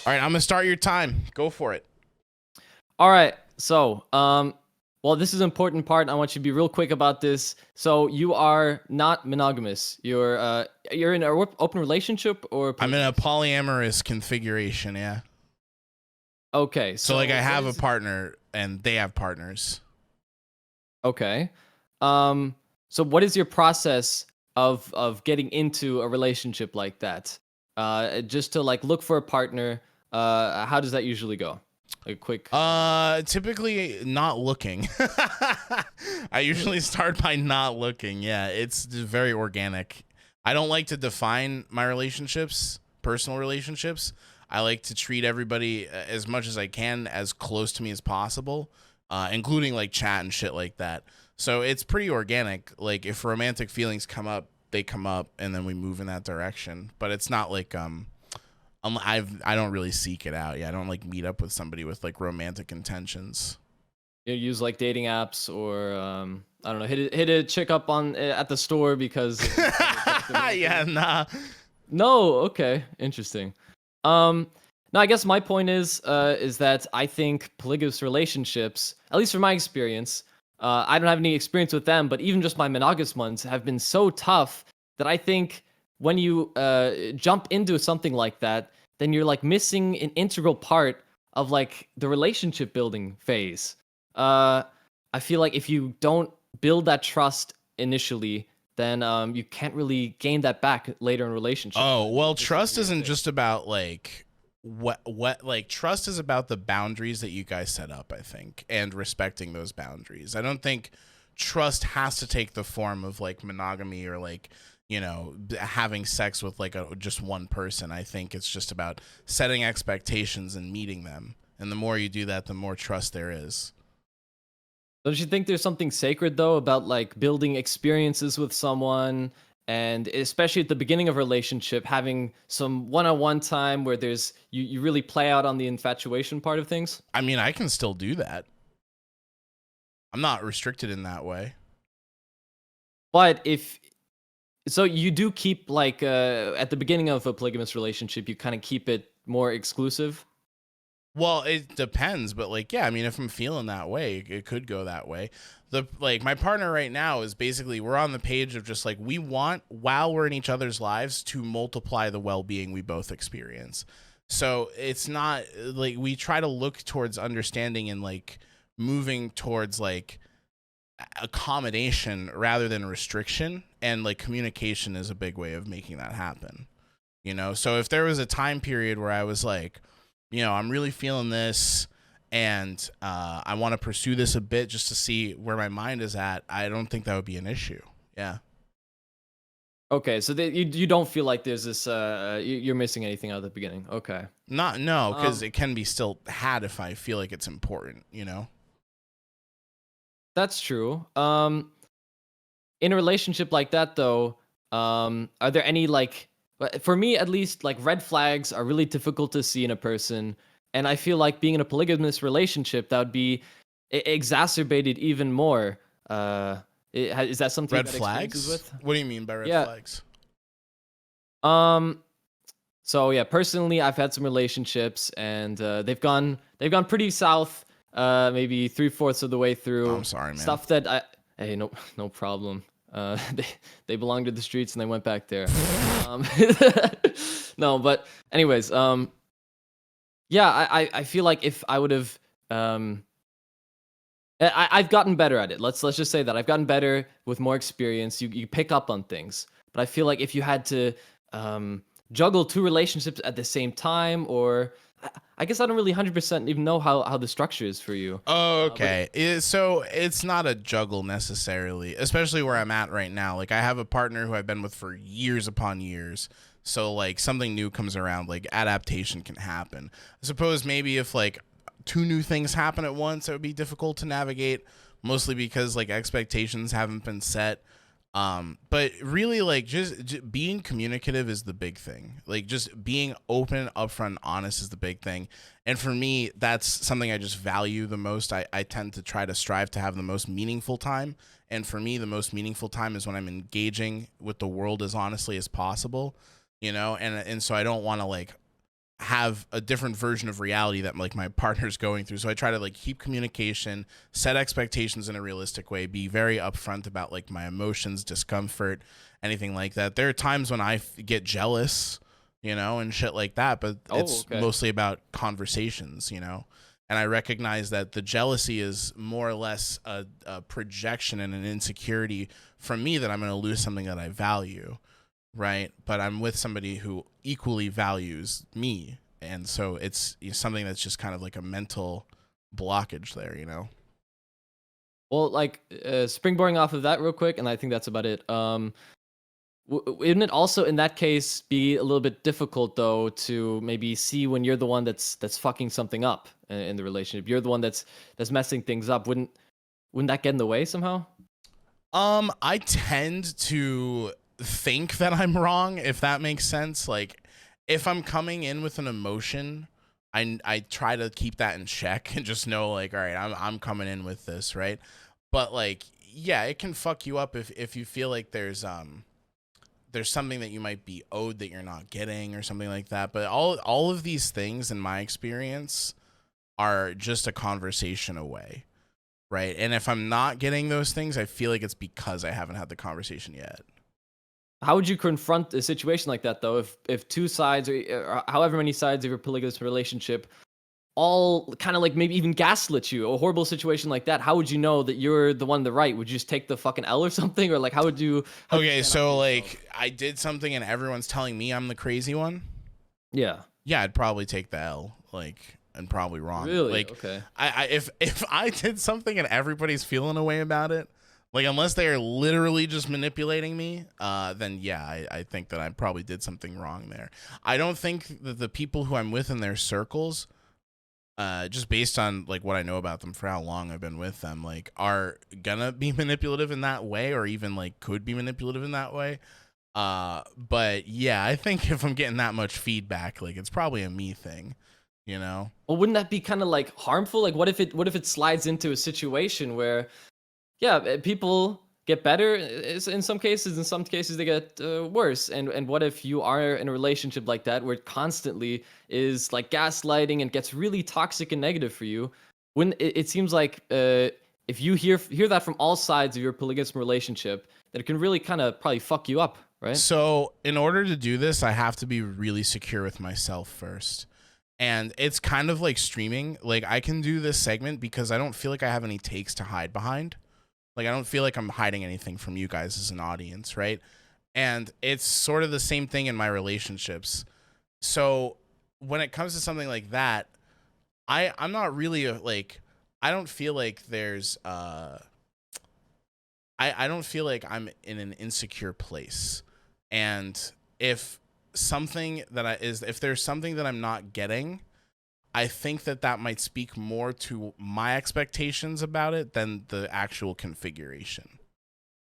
All right, I'm gonna start your time. Go for it. All right. So, well, this is an important part. I want you to be real quick about this. So, you are not monogamous. You're in an open relationship or I'm in a polygamous? polyamorous configuration, yeah. Okay. So like I So, what have a is partner and they have partners. okay? So what is your process of getting into a relationship like that? Just to like look for a partner. How does that usually go? A quick. Typically not looking. I usually start by not looking. Yeah, it's just very organic. I don't like to define my relationships, personal relationships. I like to treat everybody as much as I can as close to me as possible, including like chat and shit like that. So it's pretty organic. Like if romantic feelings come up, they come up, and then we move in that direction. But it's not like I don't really seek it out. Yeah, I don't like meet up with somebody with like romantic intentions. You use like dating apps or I don't know, hit a chick up on at the store because you find her attractive or Yeah, anything? nah. No, okay, interesting. Um, no, I guess my point is that I think polygamous relationships, at least from my experience, I don't have any experience with them, but even just my monogamous ones have been so tough that I think when you jump into something like that, then you're like missing an integral part of like the relationship building phase. Uh, I feel like if you don't build that trust initially, then you can't really gain that back later in relationship. Oh, well, This is a trust weird isn't thing. just about like what like trust is about the boundaries that you guys set up, I think, and respecting those boundaries. I don't think trust has to take the form of like monogamy or like, having sex with like just one person. I think it's just about setting expectations and meeting them. And the more you do that, the more trust there is. Don't you think there's something sacred though about like building experiences with someone and especially at the beginning of a relationship having some one-on-one time where you really play out on the infatuation part of things? I mean, I can still do that. I'm not restricted in that way. But if so you do keep like at the beginning of a polygamous relationship you kind of keep it more exclusive. Well, it depends, but like, yeah, I mean, if I'm feeling that way, it could go that way. The like my partner right now is basically we're on the page of just like we want while we're in each other's lives to multiply the well-being we both experience. So it's not like we try to look towards understanding and like moving towards like accommodation rather than restriction, and like communication is a big way of making that happen. So if there was a time period where I was like, I'm really feeling this and I want to pursue this a bit just to see where my mind is at, I don't think that would be an issue. Yeah. Okay, so you don't feel like there's this you're missing anything out of the beginning. Okay. Not, no, because Um it can be still had if I feel like it's important. that's true. In a relationship like that though, are there any like for me at least like red flags are really difficult to see in a person, and I feel like being in a polygamous relationship that would be exacerbated even more. Is that something you've Red had experiences flags? with? What do you mean by red Yeah. flags? Um so yeah, personally I've had some relationships and they've gone pretty south, maybe three-fourths of the way Oh, I'm through. sorry, man. Stuff that I hey, no problem. They belong to the streets and they went back there. Um, no, but anyways, yeah, I feel like if I would have, I've gotten better at it. Let's just say that I've gotten better with more experience. You pick up on things, but I feel like if you had to juggle two relationships at the same time, or I guess I don't really 100% even know how the structure is for you. Oh, But okay. So it's not a juggle necessarily, especially where I'm at right now. Like I have a partner who I've been with for years upon years. So like something new comes around, like adaptation can happen. I suppose maybe if like two new things happen at once, it would be difficult to navigate, mostly because like expectations haven't been set. But really like just being communicative is the big thing. Like just being open, upfront, honest is the big thing. And for me, that's something I just value the most. I tend to try to strive to have the most meaningful time. And for me, the most meaningful time is when I'm engaging with the world as honestly as possible, and so I don't want to like have a different version of reality that like my partner's going through. So I try to like keep communication, set expectations in a realistic way, be very upfront about like my emotions, discomfort, anything like that. There are times when I get jealous, you know, and shit like that, but it's mostly about conversations, you know. And I recognize that the jealousy is more or less a projection and an insecurity from me that I'm going to lose something that I value. Right. But I'm with somebody who equally values me. And so it's something that's just kind of like a mental blockage there, you know? Well, like springboarding off of that real quick, and I think that's about it. Wouldn't it also in that case be a little bit difficult though to maybe see when you're the one that's fucking something up in the relationship? You're the one that's messing things up. Wouldn't that get in the way somehow? I tend to think that I'm wrong, if that makes sense. Like if I'm coming in with an emotion, I try to keep that in check and just know like, all right, I'm coming in with this, right? But like, yeah, it can fuck you up if you feel like there's something that you might be owed that you're not getting or something like that. But all of these things in my experience are just a conversation away. Right. And if I'm not getting those things, I feel like it's because I haven't had the conversation yet. How would you confront a situation like that, though? If two sides or however many sides of your polygamous relationship all kind of like maybe even gaslit you, a horrible situation like that, how would you know that you're the one in the right? Would you just take the fucking L or something? Or like, how would you... Okay, so like I did something and everyone's telling me I'm the crazy one? Yeah. Yeah, I'd probably take the L, like, and probably wrong. Really? Like, okay. If I did something and everybody's feeling a way about it, like, unless they are literally just manipulating me, then yeah, I think that I probably did something wrong there. I don't think that the people who I'm with in their circles, just based on like what I know about them for how long I've been with them, like are gonna be manipulative in that way, or even like could be manipulative in that way. But yeah, I think if I'm getting that much feedback, like it's probably a me thing, you know? Well, wouldn't that be kind of like harmful? Like, what if it slides into a situation where, yeah, people get better in some cases they get worse. And what if you are in a relationship like that where it constantly is like gaslighting and gets really toxic and negative for you? When it seems like if you hear that from all sides of your polygamous relationship, that it can really kind of probably fuck you up, right? So in order to do this, I have to be really secure with myself first. And it's kind of like streaming. Like I can do this segment because I don't feel like I have any takes to hide behind. Like, I don't feel like I'm hiding anything from you guys as an audience, right? And it's sort of the same thing in my relationships. So when it comes to something like that, I'm not really like, I don't feel like there's, I don't feel like I'm in an insecure place. And if there's something that I'm not getting, I think that might speak more to my expectations about it than the actual configuration.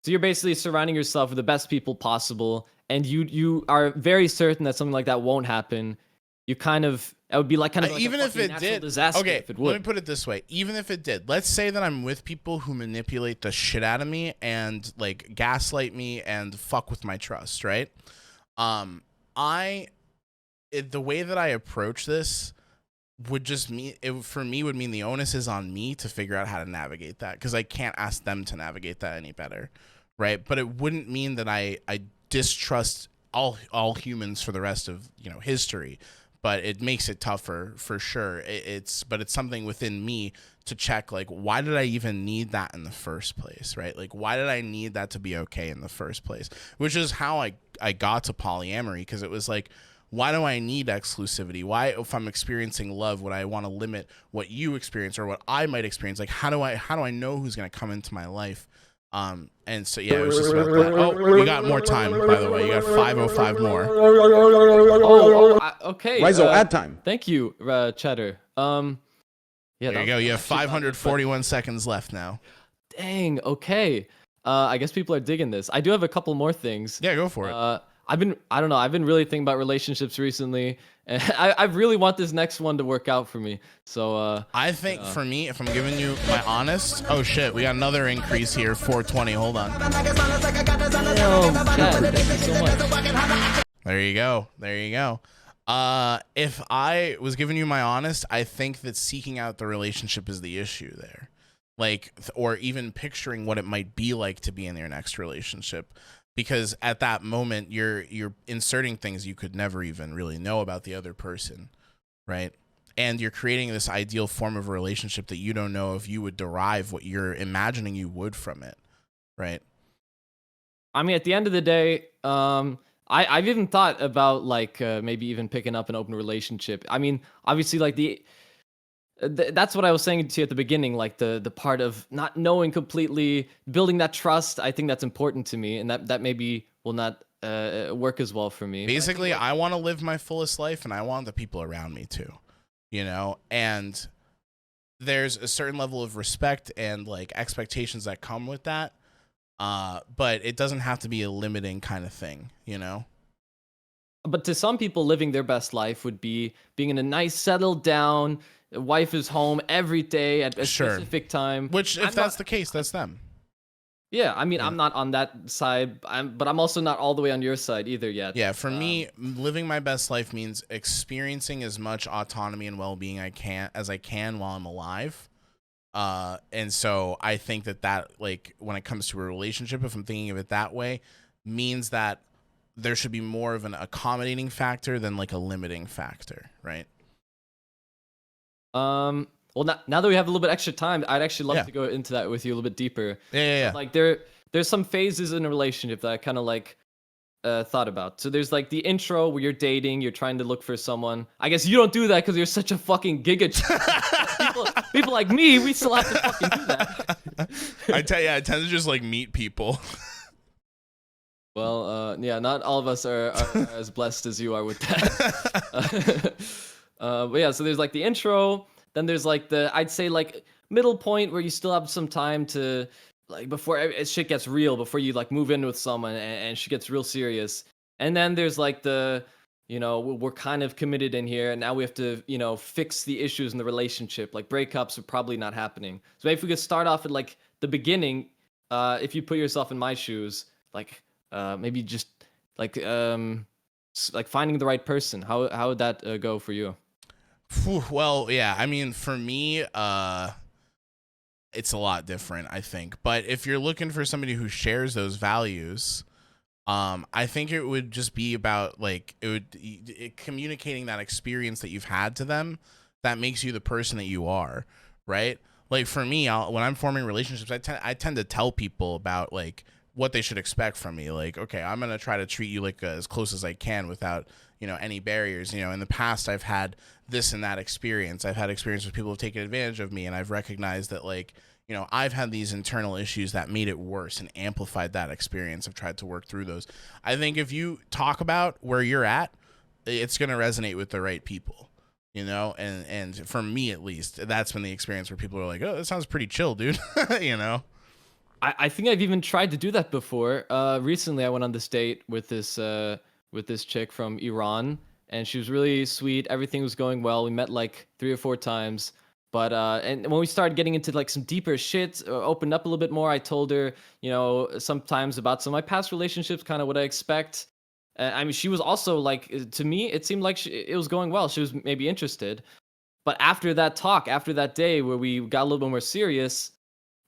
So you're basically surrounding yourself with the best people possible, and you are very certain that something like that won't happen. You kind of, it would be like kind of like even a if it did, disaster. okay, if it would. let me put it this way. Even if it did, let's say that I'm with people who manipulate the shit out of me and like gaslight me and fuck with my trust, right? The way that I approach this would just mean for me would mean the onus is on me to figure out how to navigate that, because I can't ask them to navigate that any better, right? But it wouldn't mean that I distrust all humans for the rest of history, but it makes it tougher for sure. But it's something within me to check, like, why did I even need that in the first place, right? Like, why did I need that to be okay in the first place? Which is how I got to polyamory, because it was like, why do I need exclusivity? Why, if I'm experiencing love, would I want to limit what you experience or what I might experience? Like, how do I know who's going to come into my life? And so, yeah, it was just about that. Oh, you got more time, by the way. You got 5:05 more. Okay. Rhyzohm, ad time. Thank you, Cheddar. Yeah, there you go. You have 541 seconds left now. Dang. Okay. I guess people are digging this. I do have a couple more things. Yeah, go for it. I've been really thinking about relationships recently, and I really want this next one to work out for me. So I think for me, if I'm giving you my honest, oh shit, we got another increase here, 420. Hold on. Oh, Chad, thank you so much. There you go. If I was giving you my honest, I think that seeking out the relationship is the issue there. Like, or even picturing what it might be like to be in your next relationship. Because at that moment you're inserting things you could never even really know about the other person, right? And you're creating this ideal form of a relationship that you don't know if you would derive what you're imagining you would from it, right? I mean, at the end of the day, I've even thought about like maybe even picking up an open relationship. I mean, obviously, like that's what I was saying to you at the beginning, like the part of not knowing completely, building that trust. I think that's important to me, and that maybe will not work as well for me. But I think Basically, like I want to live my fullest life and I want the people around me too, you know? And there's a certain level of respect and like expectations that come with that. But it doesn't have to be a limiting kind of thing, you know? but to some people, living their best life would be being in a nice, settled down. Wife is home every day at a Sure. specific time. Which, if I'm that's not. the case, that's them. Yeah, I mean, You know? I'm not on that side. But I'm also not all the way on your side either yet. Yeah, for me, living my best life means experiencing as much autonomy and well-being I can while I'm alive. And so I think that like when it comes to a relationship, if I'm thinking of it that way, means that there should be more of an accommodating factor than like a limiting factor, right? Well, now that we have a little bit extra time, I'd actually love Yeah. to go into that with you a little bit deeper. Yeah. Like there's some phases in a relationship that I kind of like thought about. So there's like the intro where you're dating, you're trying to look for someone. I guess you don't do that because you're such a fucking giga. People like me, we still have to fucking do that. I tend to just like meet people. Well, yeah, not all of us are as blessed as you are with that. But yeah, so there's like the intro, then there's like I'd say like middle point where you still have some time to like before shit gets real, before you like move in with someone and shit gets real serious. And then there's like we're kind of committed in here, and now we have to, fix the issues in the relationship. Like breakups are probably not happening. So maybe if we could start off at like the beginning, if you put yourself in my shoes, like maybe just like like finding the right person. How would that go for you? Well, yeah, I mean, for me, it's a lot different, I think. But if you're looking for somebody who shares those values, I think it would just be about like communicating that experience that you've had to them that makes you the person that you are, right? Like for me, when I'm forming relationships, I tend to tell people about like what they should expect from me. Like, okay, I'm gonna try to treat you like as close as I can without any barriers. In the past, I've had this and that experience. I've had experience with people who've taken advantage of me, and I've recognized that like I've had these internal issues that made it worse and amplified that experience. I've tried to work through those. I think if you talk about where you're at, it's going to resonate with the right people, and for me, at least, that's been the experience where people are like, oh, that sounds pretty chill, dude. I think I've even tried to do that before. Recently, I went on this date with this chick from Iran, and she was really sweet. Everything was going well. We met like 3 or 4 times. But and when we started getting into like some deeper shit, opened up a little bit more, I told her, sometimes about some of my past relationships, kind of what I expect. I mean, she was also like, to me, it seemed like it was going well. She was maybe interested. But after that talk, after that day where we got a little bit more serious,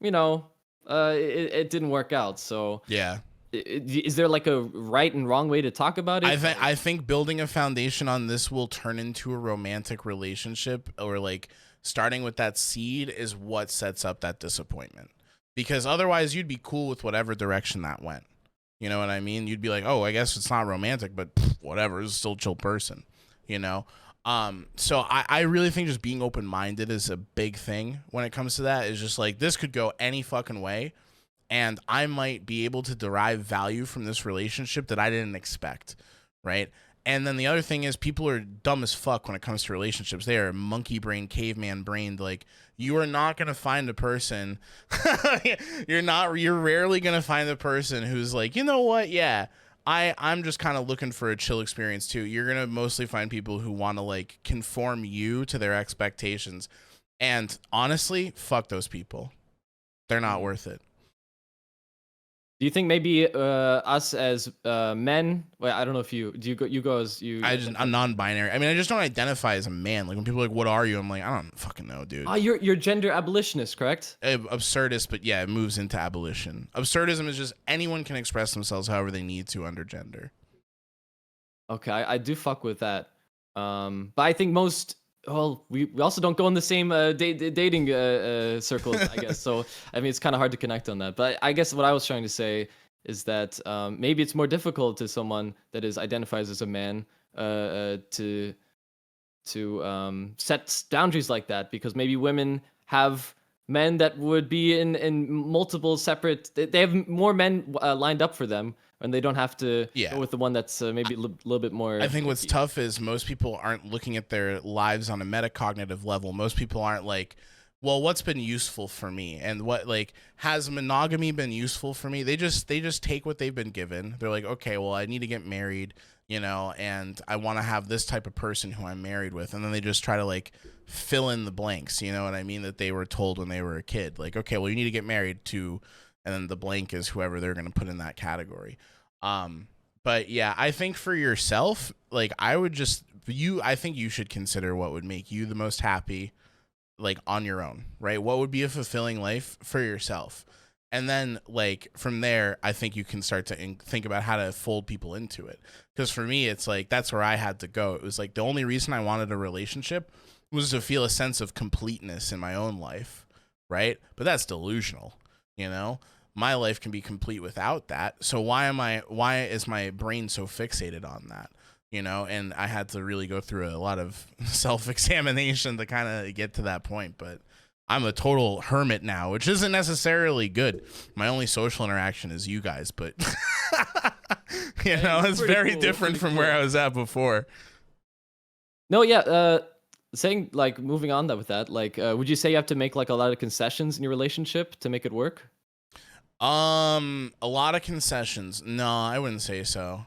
it didn't work out. So Yeah. is there like a right and wrong way to talk about it? I think building a foundation on this will turn into a romantic relationship, or like starting with that seed is what sets up that disappointment, because otherwise you'd be cool with whatever direction that went. You know what I mean? You'd be like, oh, I guess it's not romantic, but whatever, it's still a chill person, so I really think just being open-minded is a big thing when it comes to that. Is just like, this could go any fucking way, and I might be able to derive value from this relationship that I didn't expect, right? And then the other thing is, people are dumb as fuck when it comes to relationships. They are monkey brain, caveman brained. Like, you are not going to find a person. You're rarely going to find a person who's like, you know what? Yeah, I'm just kind of looking for a chill experience too. You're going to mostly find people who want to like conform you to their expectations. And honestly, fuck those people. They're not worth it. Do you think maybe us as men? Well, I don't know if you go as you. I'm non-binary. I mean, I just don't identify as a man. Like when people are like, "What are you?" I'm like, I don't fucking know, dude. Ah, you're gender abolitionist, correct? Absurdist, but yeah, it moves into abolition. Absurdism is just anyone can express themselves however they need to under gender. Okay, I do fuck with that. But I think most. Well, we also don't go in the same dating circles, I guess. So I mean, it's kind of hard to connect on that. But I guess what I was trying to say is that maybe it's more difficult to someone that is identifies as a man to set boundaries like that, because maybe women have men that would be in multiple separate. They have more men lined up for them, and they don't have to Yeah. go with the one that's maybe a little bit more. I think what's picky. tough is most people aren't looking at their lives on a metacognitive level. Most people aren't like, well, what's been useful for me, and what, like, has monogamy been useful for me? They just take what they've been given. They're like, okay, well, I need to get married, and I want to have this type of person who I'm married with, and then they just try to like fill in the blanks. You know what I mean? That they were told when they were a kid, like, okay, well, you need to get married to, and then the blank is whoever they're going to put in that category. But yeah, I think for yourself, like I think you should consider what would make you the most happy, like on your own, right? What would be a fulfilling life for yourself? And then like from there, I think you can start to think about how to fold people into it. Because for me, it's like, that's where I had to go. It was like the only reason I wanted a relationship was to feel a sense of completeness in my own life, right? But that's delusional, you know? My life can be complete without that. So why is my brain so fixated on that? And I had to really go through a lot of self-examination to kind of get to that point. But I'm a total hermit now, which isn't necessarily good. My only social interaction is you guys, but it's very cool, different from cool. where I was at before. No, yeah. Saying like moving on that with that, like, would you say you have to make like a lot of concessions in your relationship to make it work? A lot of concessions. No, I wouldn't say so.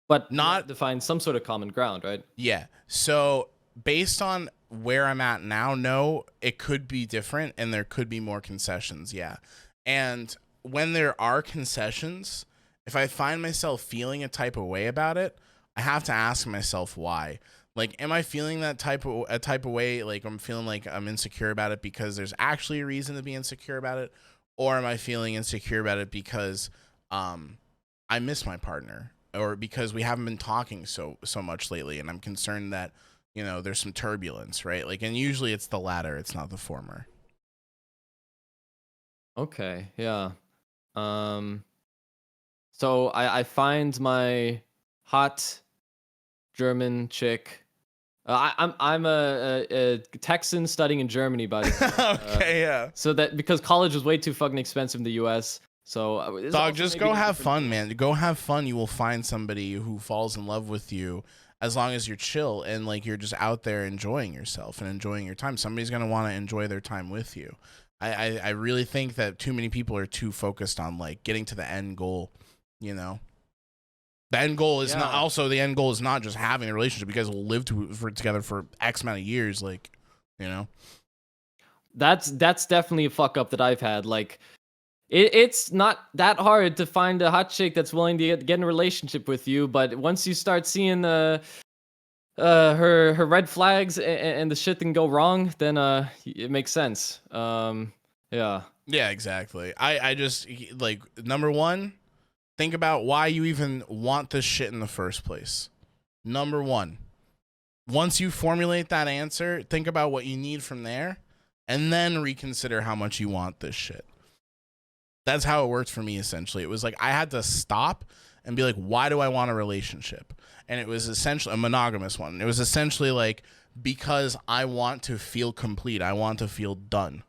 But Not to find some sort of common ground, right? Yeah. So based on where I'm at now, no, it could be different and there could be more concessions. Yeah. And when there are concessions, if I find myself feeling a type of way about it, I have to ask myself why. Like, am I feeling that type of way? Like, I'm feeling like I'm insecure about it because there's actually a reason to be insecure about it, or am I feeling insecure about it because I miss my partner, or because we haven't been talking so much lately, and I'm concerned that there's some turbulence, right? Like, and usually it's the latter, it's not the former. Okay, yeah. So I find my hot German chick. I'm a Texan studying in Germany, by the way. Okay, yeah. So that because college was way too fucking expensive in the U.S. So Dog, just go have fun, man. Go have fun. You will find somebody who falls in love with you as long as you're chill and like you're just out there enjoying yourself and enjoying your time. Somebody's gonna want to enjoy their time with you. I really think that too many people are too focused on like getting to the end goal. The end goal is not also the end goal is not just having a relationship. You guys will live together for X amount of years, like. That's definitely a fuck up that I've had. Like, it's not that hard to find a hot chick that's willing to get in a relationship with you, but once you start seeing her red flags and the shit that can go wrong, then it makes sense. Yeah. Yeah, exactly. I just like, number one, think about why you even want this shit in the first place. Number one. Once you formulate that answer, think about what you need from there, and then reconsider how much you want this shit. That's how it worked for me, essentially. It was like I had to stop and be like, why do I want a relationship? And it was essentially a monogamous one. It was essentially like, because I want to feel complete. I want to feel done.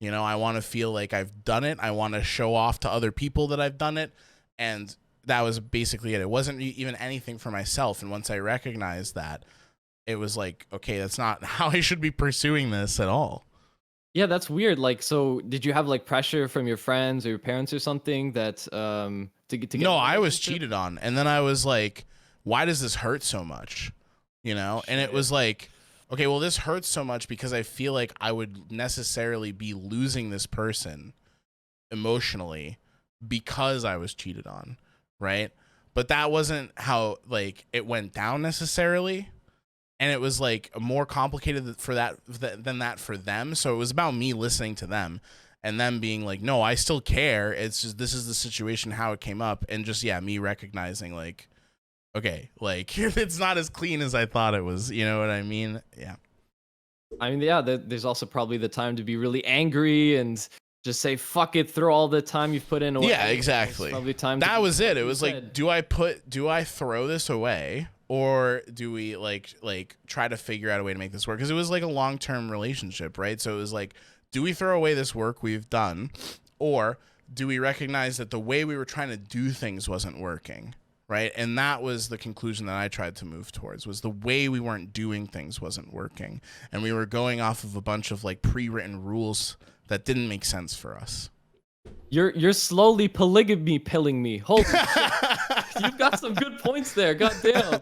I want to feel like I've done it. I want to show off to other people that I've done it. And that was basically it. It wasn't even anything for myself. And once I recognized that, it was like, okay, that's not how I should be pursuing this at all. Yeah, that's weird. Like, so did you have like pressure from your friends or your parents or something that to get? No, I was cheated on, and then I was like, why does this hurt so much? And it was like, okay, well, this hurts so much because I feel like I would necessarily be losing this person emotionally because I was cheated on, right? But that wasn't how like it went down necessarily, and it was like more complicated for than that for them. So it was about me listening to them and them being like, no, I still care. It's just this is the situation, how it came up, and just me recognizing like, okay, like it's not as clean as I thought it was. You know what I mean? Yeah. I mean, yeah, there's also probably the time to be really angry and just say fuck it, throw all the time you've put in away. Yeah, exactly. Probably time. That was it. It was like, do I throw this away, or do we like try to figure out a way to make this work? Because it was like a long-term relationship, right? So it was like, do we throw away this work we've done, or do we recognize that the way we were trying to do things wasn't working? Right. And that was the conclusion that I tried to move towards, was the way we weren't doing things wasn't working. And we were going off of a bunch of like pre-written rules that didn't make sense for us. You're slowly polygamy pilling me. Holy shit. You've got some good points there. God damn.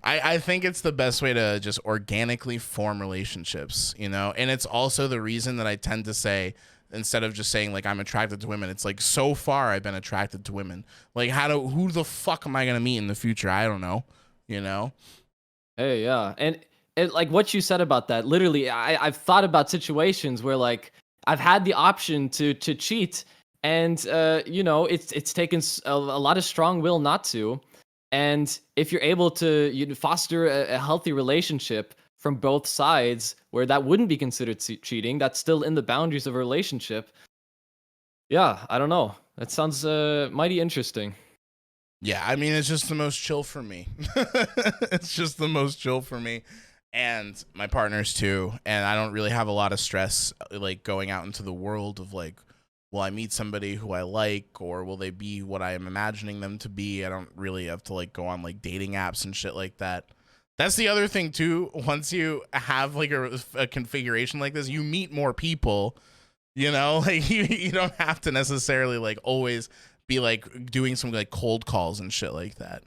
I think it's the best way to just organically form relationships, you know? And it's also the reason that I tend to say, instead of just saying like I'm attracted to women, it's like so far I've been attracted to women. Like who the fuck am I gonna meet in the future? I don't know, you know. Hey, yeah, and like what you said about that. Literally, I've thought about situations where like I've had the option to cheat, and you know, it's taken a lot of strong will not to. And if you're able to foster a healthy relationship from both sides where that wouldn't be considered cheating, that's still in the boundaries of a relationship. Yeah, I don't know. That sounds mighty interesting. Yeah, I mean, it's just the most chill for me. It's just the most chill for me. And my partners too. And I don't really have a lot of stress like going out into the world of like, will I meet somebody who I like, or will they be what I am imagining them to be? I don't really have to like go on like dating apps and shit like that. That's the other thing too. Once you have like a configuration like this, you meet more people, you know, like you don't have to necessarily like always be like doing some like cold calls and shit like that.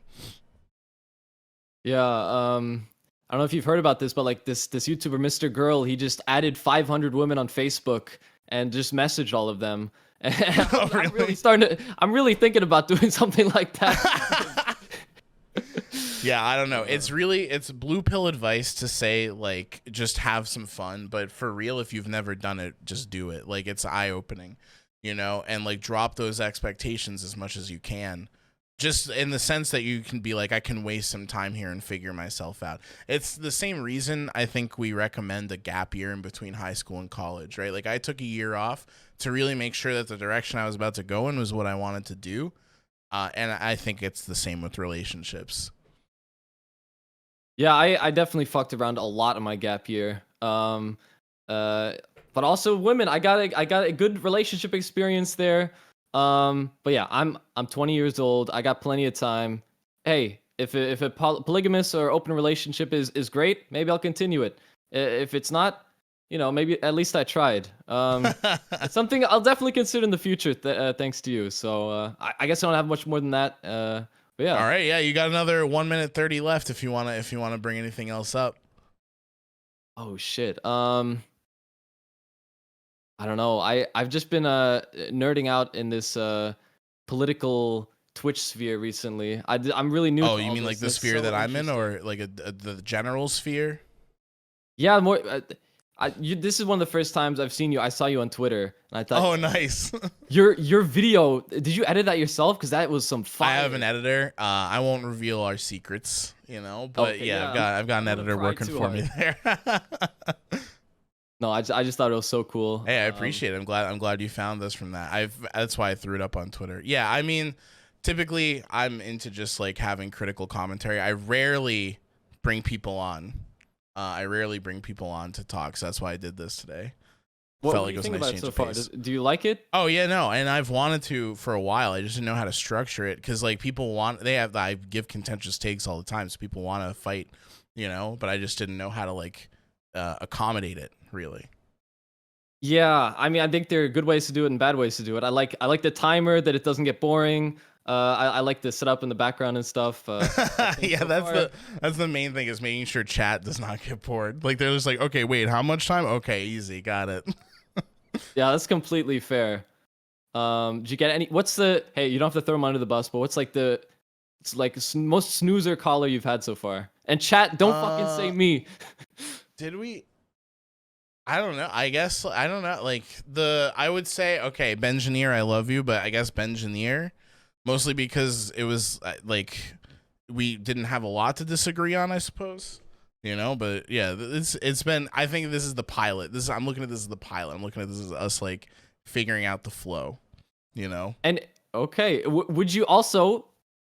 Yeah. I don't know if you've heard about this, but like this YouTuber, Mr. Girl, he just added 500 women on Facebook and just messaged all of them. And Oh, really? I'm really thinking about doing something like that. Yeah, I don't know. It's blue pill advice to say like just have some fun, but for real, if you've never done it, just do it. Like it's eye opening, you know, and like drop those expectations as much as you can. Just in the sense that you can be like, I can waste some time here and figure myself out. It's the same reason I think we recommend a gap year in between high school and college, right? Like I took a year off to really make sure that the direction I was about to go in was what I wanted to do. And I think it's the same with relationships. Yeah, I definitely fucked around a lot in my gap year. But also women, I got a good relationship experience there. But yeah, I'm 20 years old. I got plenty of time. Hey, if a polygamous or open relationship is great, maybe I'll continue it. If it's not, you know, maybe at least I tried. It's something I'll definitely consider in the future. Thanks to you. So I guess I don't have much more than that. But yeah. All right, yeah, you got another 1 minute 30 left if you wanna bring anything else up. Oh shit. I don't know. I've just been nerding out in this political Twitch sphere recently. I'm really new. Oh, to you all mean this, like the and it's sphere so that I'm in, interesting. or like the general sphere? Yeah, more. This is one of the first times I've seen you. I saw you on Twitter, and I thought, Oh, nice. your video. Did you edit that yourself? Because that was some I fire. have an editor. I won't reveal our secrets, you know, but Okay, yeah, yeah, I've got an I'm gonna editor try working too for me there. No, I just thought it was so cool. Hey, I appreciate it. I'm glad you found this from that. That's why I threw it up on Twitter. Yeah, I mean, typically I'm into just like having critical commentary. I rarely bring people on. To talk, so that's why I did this today. What Felt do like you it was a think nice about it change so of far? pace. Do you like it? Oh yeah, no, and I've wanted to for a while. I just didn't know how to structure it because like I give contentious takes all the time, so people want to fight, you know. But I just didn't know how to like accommodate it really. Yeah, I mean, I think there are good ways to do it and bad ways to do it. I like the timer that it doesn't get boring. I like the setup in the background and stuff. Yeah, so far, that's the main thing, is making sure chat does not get bored. Like they're just like, okay, wait, how much time? Okay, easy, got it. yeah, that's completely fair. Did you get any? What's the? Hey, you don't have to throw them under the bus, but what's like the? It's like most snoozer caller you've had so far. And chat, don't fucking say me. Did we? I don't know. I guess I don't know. Like I would say, okay, Benjineer, I love you, but I guess Benjineer, mostly because it was like we didn't have a lot to disagree on, I suppose. You know, but yeah, it's been. I think this is the pilot. I'm looking at this as the pilot. I'm looking at this as us like figuring out the flow. You know. And okay, would you also?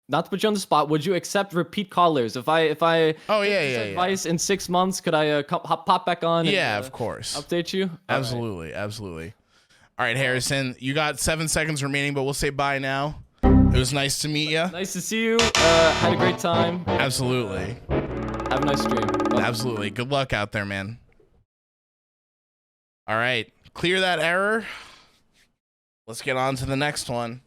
Not to put you on the spot, would you accept repeat callers? If I Oh get yeah, this yeah, advice in 6 months, could I pop back on? Yeah, and, of course. Update you. Absolutely, absolutely. All right, Harrison, you got 7 seconds remaining, but we'll say bye now. It was nice to meet you. Nice to see you. Had a great time. Absolutely. Have a nice stream. Bye. Absolutely. Good luck out there, man. All right, clear that error. Let's get on to the next one.